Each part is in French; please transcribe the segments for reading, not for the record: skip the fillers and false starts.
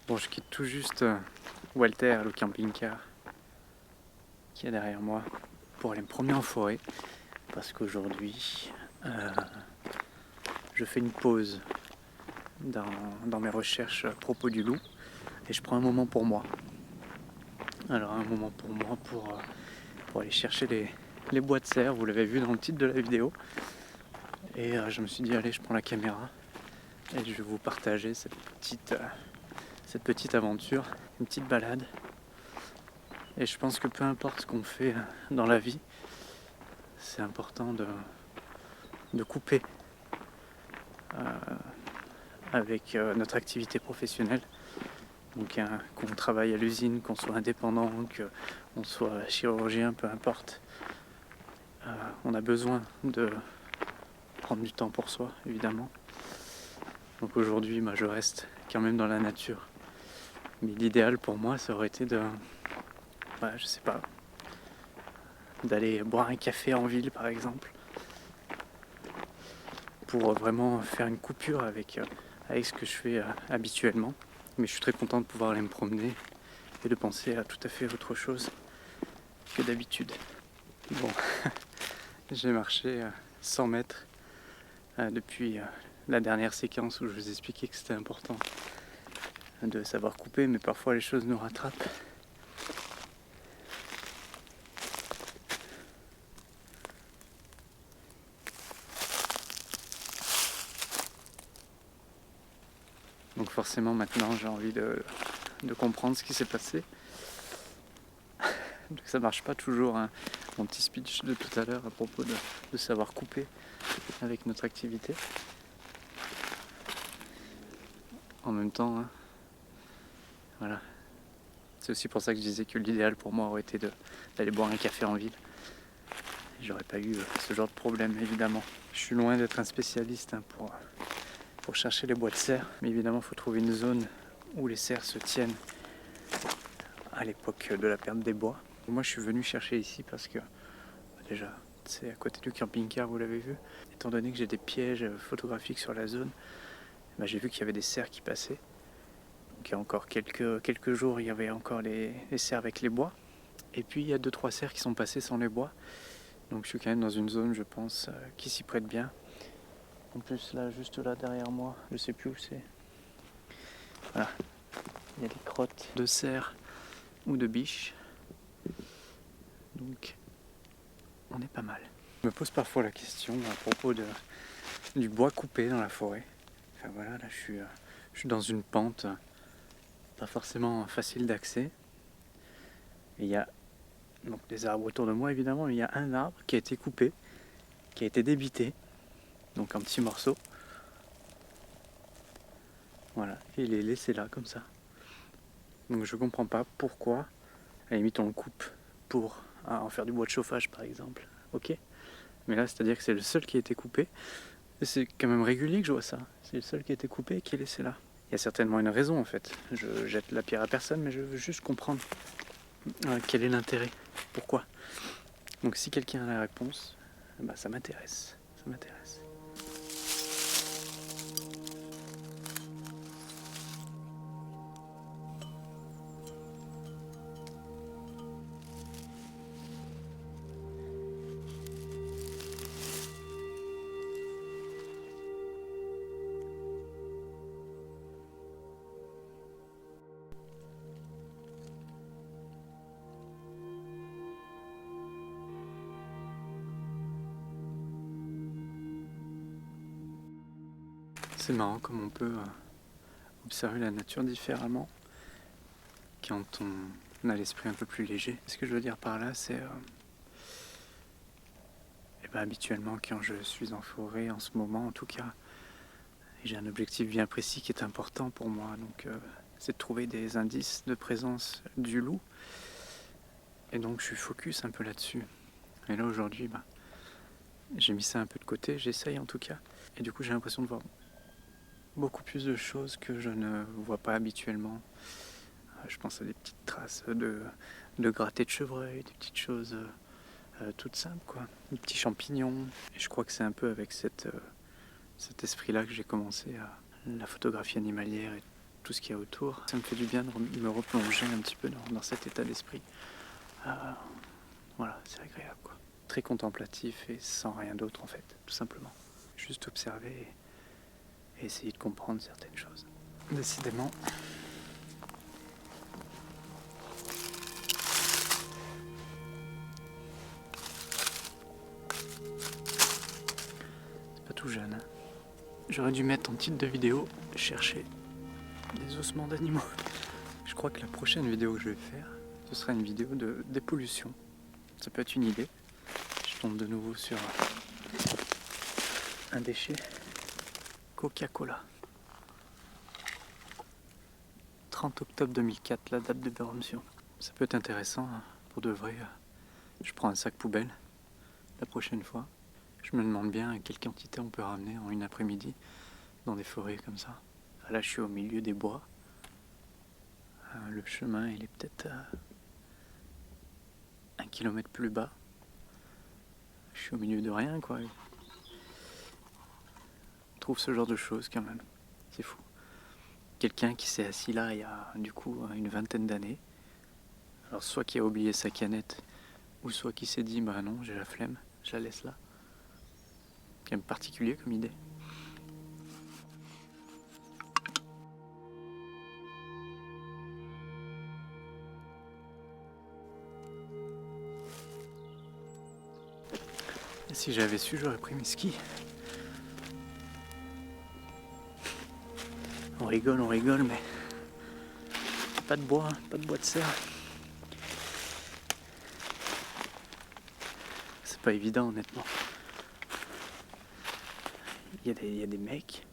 Bon, je quitte tout juste Walter, le camping-car qui est derrière moi, pour aller me promener en forêt. Parce qu'aujourd'hui, je fais une pause dans mes recherches à propos du loup. Et je prends un moment pour moi. Alors un moment pour moi pour aller chercher les bois de cerf, vous l'avez vu dans le titre de la vidéo. Et je me suis dit, allez, je prends la caméra et je vais vous partager cette petite aventure, une petite balade. Et je pense que peu importe ce qu'on fait dans la vie, c'est important de couper avec notre activité professionnelle. Donc qu'on travaille à l'usine, qu'on soit indépendant, qu'on soit chirurgien, peu importe. On a besoin de prendre du temps pour soi, évidemment. Donc aujourd'hui, je reste quand même dans la nature. Mais l'idéal pour moi, ça aurait été je sais pas, d'aller boire un café en ville, par exemple, pour vraiment faire une coupure avec ce que je fais habituellement. Mais je suis très content de pouvoir aller me promener et de penser à tout à fait autre chose que d'habitude. Bon, j'ai marché 100 mètres depuis la dernière séquence où je vous expliquais que c'était important de savoir couper, mais parfois les choses nous rattrapent. Donc forcément maintenant j'ai envie de comprendre ce qui s'est passé. Donc ça marche pas toujours, hein. Mon petit speech de tout à l'heure à propos de savoir couper avec notre activité. En même temps, hein, voilà. C'est aussi pour ça que je disais que l'idéal pour moi aurait été d'aller boire un café en ville. J'aurais pas eu ce genre de problème, évidemment. Je suis loin d'être un spécialiste pour chercher les bois de cerf, mais évidemment il faut trouver une zone où les cerfs se tiennent à l'époque de la perte des bois. Moi je suis venu chercher ici parce que déjà c'est à côté du camping-car, vous l'avez vu. Étant donné que j'ai des pièges photographiques sur la zone, j'ai vu qu'il y avait des cerfs qui passaient. Donc il y a encore quelques jours, il y avait encore les cerfs avec les bois. Et puis il y a 2-3 cerfs qui sont passés sans les bois. Donc je suis quand même dans une zone, je pense, qui s'y prête bien. En plus là, juste là derrière moi, je sais plus où c'est. Voilà, il y a des crottes de cerfs ou de biches. Donc on est pas mal. Je me pose parfois la question à propos du bois coupé dans la forêt. Enfin voilà, là je suis dans une pente pas forcément facile d'accès. Et il y a donc des arbres autour de moi évidemment, mais il y a un arbre qui a été coupé, qui a été débité, donc en petits morceaux. Voilà, et il est laissé là comme ça. Donc je comprends pas pourquoi. À la limite on le coupe pour en faire du bois de chauffage par exemple. Ok. Mais là c'est-à-dire que c'est le seul qui a été coupé. Et c'est quand même régulier que je vois ça. C'est le seul qui a été coupé et qui est laissé là. Il y a certainement une raison en fait. Je jette la pierre à personne, mais je veux juste comprendre quel est l'intérêt. Pourquoi. Donc si quelqu'un a la réponse, ça m'intéresse. Ça m'intéresse. C'est marrant comme on peut observer la nature différemment quand on a l'esprit un peu plus léger. Ce que je veux dire par là, c'est habituellement quand je suis en forêt, en ce moment en tout cas, j'ai un objectif bien précis qui est important pour moi. Donc c'est de trouver des indices de présence du loup. Et donc je suis focus un peu là-dessus. Et là aujourd'hui, j'ai mis ça un peu de côté, j'essaye en tout cas. Et du coup j'ai l'impression de voir beaucoup plus de choses que je ne vois pas habituellement. Je pense à des petites traces de gratté de chevreuil, des petites choses toutes simples, quoi. Des petits champignons. Et je crois que c'est un peu avec cet esprit-là que j'ai commencé à la photographie animalière tout ce qu'il y a autour. Ça me fait du bien de me replonger un petit peu dans cet état d'esprit. Voilà, c'est agréable quoi. Très contemplatif et sans rien d'autre en fait, tout simplement. Juste observer et essayer de comprendre certaines choses. Décidément. C'est pas tout jeune. Hein. J'aurais dû mettre en titre de vidéo chercher des ossements d'animaux. Je crois que la prochaine vidéo que je vais faire, ce sera une vidéo de dépollution. Ça peut être une idée. Je tombe de nouveau sur un déchet. Coca-Cola. 30 octobre 2004, la date de péremption. Ça peut être intéressant, hein, pour de vrai. Je prends un sac poubelle la prochaine fois. Je me demande bien à quelle quantité on peut ramener en une après-midi dans des forêts comme ça. Là, je suis au milieu des bois. Le chemin, il est peut-être 1 kilomètre plus bas. Je suis au milieu de rien, quoi. On trouve ce genre de choses quand même. C'est fou. Quelqu'un qui s'est assis là il y a du coup une vingtaine d'années. Alors soit qui a oublié sa canette, ou soit qui s'est dit bah non, j'ai la flemme, je la laisse là. C'est quand même particulier comme idée. Et si j'avais su, j'aurais pris mes skis. On rigole, mais pas de bois, pas de bois de serre. C'est pas évident, honnêtement. Il y a des mecs,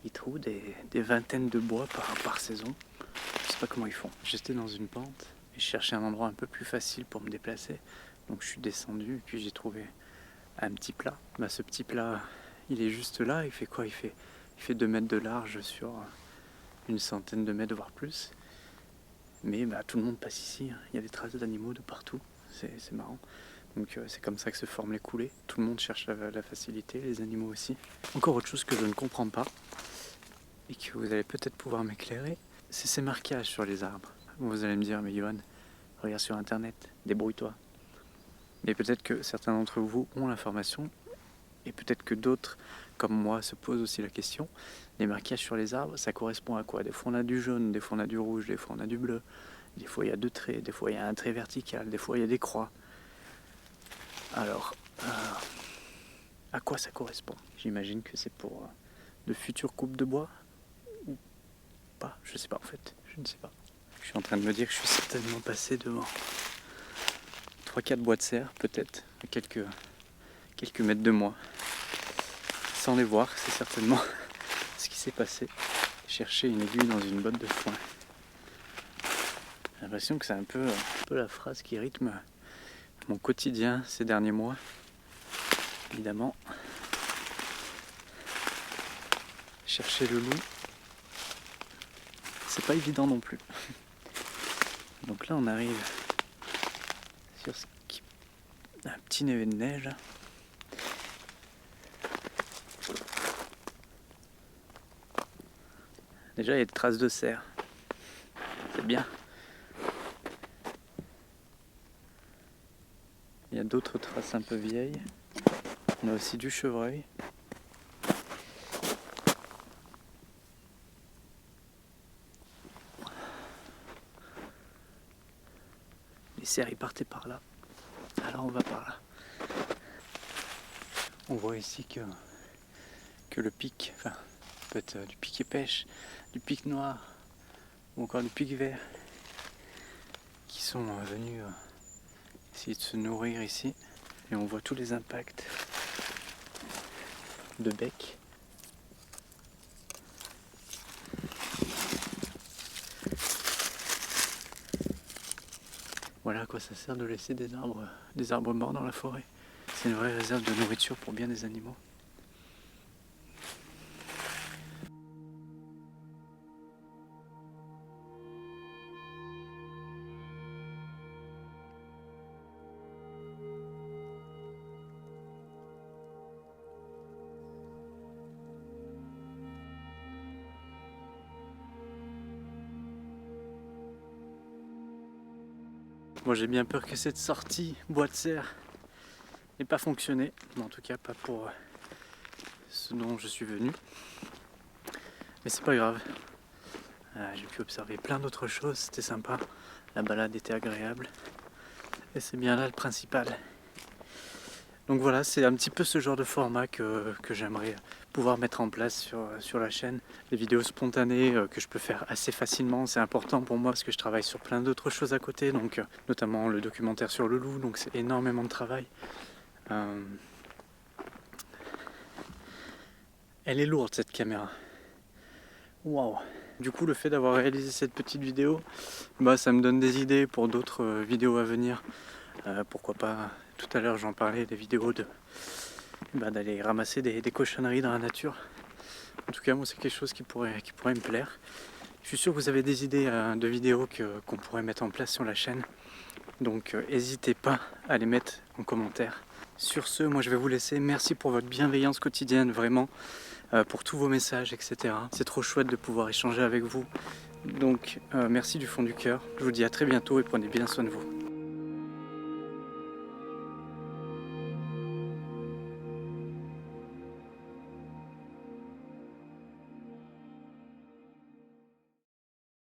ils trouvent des vingtaines de bois par saison. Je sais pas comment ils font. J'étais dans une pente et je cherchais un endroit un peu plus facile pour me déplacer. Donc je suis descendu et puis j'ai trouvé un petit plat. Bah, ce petit plat, il est juste là. Il fait quoi ? Il fait 2 mètres de large sur une centaine de mètres, voire plus. Mais bah, tout le monde passe ici. Il y a des traces d'animaux de partout. C'est marrant. Donc c'est comme ça que se forment les coulées. Tout le monde cherche la facilité, les animaux aussi. Encore autre chose que je ne comprends pas et que vous allez peut-être pouvoir m'éclairer, c'est ces marquages sur les arbres. Vous allez me dire, mais Johan, regarde sur internet, débrouille-toi. Mais peut-être que certains d'entre vous ont l'information et peut-être que d'autres, comme moi, se posent aussi la question. Les marquages sur les arbres, ça correspond à quoi ? Des fois on a du jaune, des fois on a du rouge, des fois on a du bleu, des fois il y a 2 traits, des fois il y a un trait vertical, des fois il y a des croix. Alors, à quoi ça correspond ? J'imagine que c'est pour de futures coupes de bois ou pas, je sais pas en fait, je ne sais pas. Je suis en train de me dire que je suis certainement passé devant 3-4 bois de serre, peut-être, à quelques mètres de moi. Sans les voir, c'est certainement ce qui s'est passé. Chercher une aiguille dans une botte de foin. J'ai l'impression que c'est un peu la phrase qui rythme mon quotidien ces derniers mois. Évidemment, chercher le loup, c'est pas évident non plus. Donc là, on arrive sur un petit névé de neige. Déjà, il y a des traces de cerf. C'est bien. Il y a d'autres traces un peu vieilles. On a aussi du chevreuil. Les cerfs, ils partaient par là. Alors on va par là. On voit ici que le pic, enfin, peut être du pic et pêche, du pic noir, ou encore du pic vert, qui sont venus essayer de se nourrir ici. Et on voit tous les impacts de bec. Voilà à quoi ça sert de laisser des arbres morts dans la forêt. C'est une vraie réserve de nourriture pour bien des animaux. Moi j'ai bien peur que cette sortie bois de serre n'ait pas fonctionné, mais en tout cas pas pour ce dont je suis venu. Mais c'est pas grave. J'ai pu observer plein d'autres choses, c'était sympa. La balade était agréable. Et c'est bien là le principal. Donc voilà, c'est un petit peu ce genre de format que j'aimerais pouvoir mettre en place sur la chaîne. Les vidéos spontanées que je peux faire assez facilement, c'est important pour moi parce que je travaille sur plein d'autres choses à côté, donc notamment le documentaire sur le loup, donc c'est énormément de travail. Elle est lourde cette caméra. Waouh! Du coup, le fait d'avoir réalisé cette petite vidéo, ça me donne des idées pour d'autres vidéos à venir. Pourquoi pas, tout à l'heure j'en parlais, des vidéos d'aller ramasser des cochonneries dans la nature. En tout cas, moi c'est quelque chose qui pourrait me plaire. Je suis sûr que vous avez des idées de vidéos qu'on pourrait mettre en place sur la chaîne. Donc n'hésitez pas à les mettre en commentaire. Sur ce, moi je vais vous laisser. Merci pour votre bienveillance quotidienne, vraiment, pour tous vos messages, etc. C'est trop chouette de pouvoir échanger avec vous. Donc merci du fond du cœur. Je vous dis à très bientôt et prenez bien soin de vous.